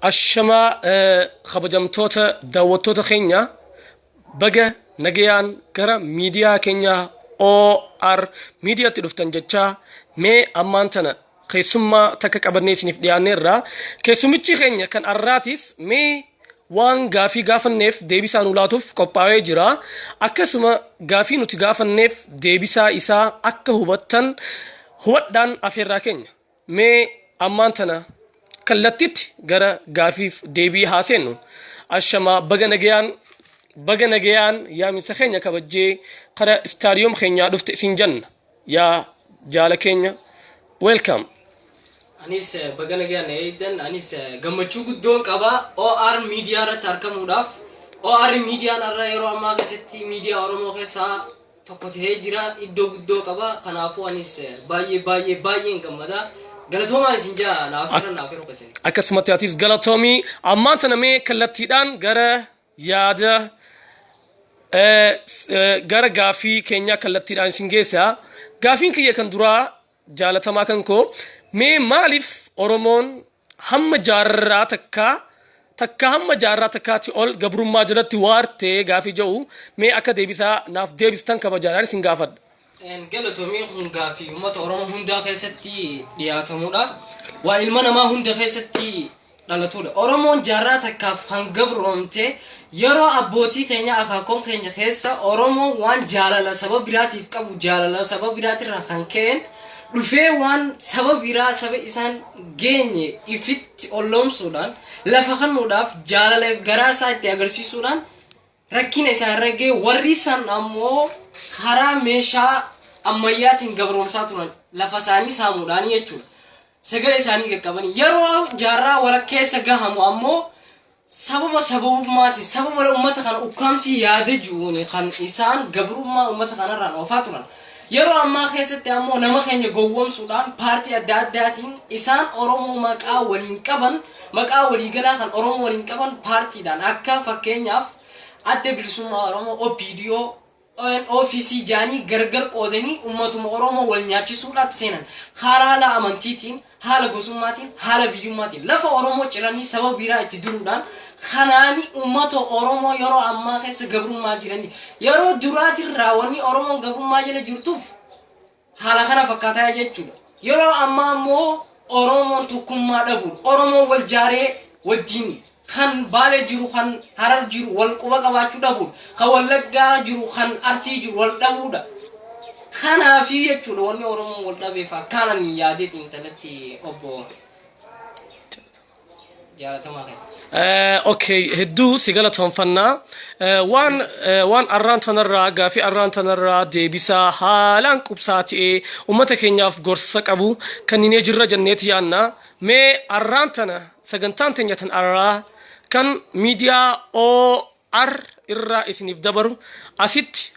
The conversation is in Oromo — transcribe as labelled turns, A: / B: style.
A: الشما خبجمتوتا داوتوتا خينيا بقى نجيان كرا ميديا كينيا او ار ميديا تدفتن جتشا مي امانتنا كيسما تكك ابني سنف ديانيرا كيسوميتشي خينيا كان اراتيس مي وان غافي غافنيف ديبيسا نولاتوف قباوي جرا اكسما غافي نوتي غافنيف ديبيسا إسا اكا هوبتن هوبدان افيرا كينيا مي امانتنا كلتت غرا غافيف ديبي حسينو الشما بغا نجيان يا مسا خينيا كبجي قرا استاديوم خينيا دفت سنجن يا جالا كينيا ويلكم
B: أنيس بغا نجيان ايدن أنيس غمچو گدون قبا او ار ميديا را تركموداف او ار ميديا نرا يرو اما كستي ميديا اورمو خسا توكوت هيجرا إدو گدو قبا خنافو أنيس باي غمدا غلطوما سنجا نافسرن نافيرو كسن
A: اكسمتياتيس غلطومي امانتنا مي كلتيدان غرا يادا gara gaafii keenya kallattiidhaan isin geessa gaafiin kiyya kan duraa jaalatamaa kan koo mee maaliif oromoon hamma jaarraa takka hamma jaarraa takkaatti ol gabrummaa jalatti waartee gaafii jedhu mee akka deebisaa naaf deebistan kabajaadhaan isin gaafadha.
B: Galatoomii kun gaafii uummata oromoo hundaa keessatti dhiyaatamudha. Waan ilma namaa hunda keessatti dhalatudha. Oromoon jaarraa takkaaf kan gabroomte yeroo abbootii keenya akaakoon keenya keessa oromoo waan jaalala sababa biraatiif qabu jaalala sababa biraatirraa kan ka'een dhufee waan sababa biraa saba isaan geenye ifitti olloomsuudhaan lafa kennuudhaaf jaalala garaa isaa itti agarsiisuudhaan rakkina isaan ragee warri san ammoo karaa meeshaa ammayyaatiin gabroomsaa turan lafa isaanii saamuudhaan jechuudha. Sagalee isaanii qaqqabanii yeroo jaarraa walakkeessa gahamu ammoo sababummaati sababa ummata kana ukkaamsi yaade juuni kan isaan gabrummaa ummata kanarraan oofaa turan yeroo ammaa keessatti ammoo nama keenya gowwoomsuudhaan paartii adda addaatiin isaan oromoo maqaa waliin qaban maqaa waliigalaa kan oromoo waliin qaban paartiidhaan akka fakkeenyaaf adda bilisummaa oromoo OPDO ofiisii jaanii gargar qoodanii ummatuma oromoo wal nyaachisuudhaatti seenan haala amantiitiin haala gosummaatiin haala biyyummaatiin lafa oromoo ciranii sababa biraa itti duruudhaan kanaani ummata oromoo yeroo ammaa keessa gabrummaa jiranii yeroo duraatirraa wanni oromoon gabrummaa jala jirtuuf haala kana fakkaataa jechuudha. Yeroo ammaa ammoo oromoon tokkummaa dhabuun oromoon wal jaaree wajjin kan baale jiru kan harar jiru wal quba qabaachuu dhabuun kan wallaggaa jiru kan arsii jiru wal dhabuudha. Kanaafi jechuudha wanni oromoon wal dhabeef akkanaan yaadeetiin talatti obbo jaalatamaa keessa.
A: Okay, hedduu si galatoonfannaa waan arraan tanarraa gaafii arraan tanarraa deebisaa haalaan qubsaa ta'ee uummata keenyaaf gorsa qabu kan inni jirra jenneeti yaanna mee arraan tana sagantaan teenya tan arraa kan miidiyaa OR irraa isiniif dabaru asitti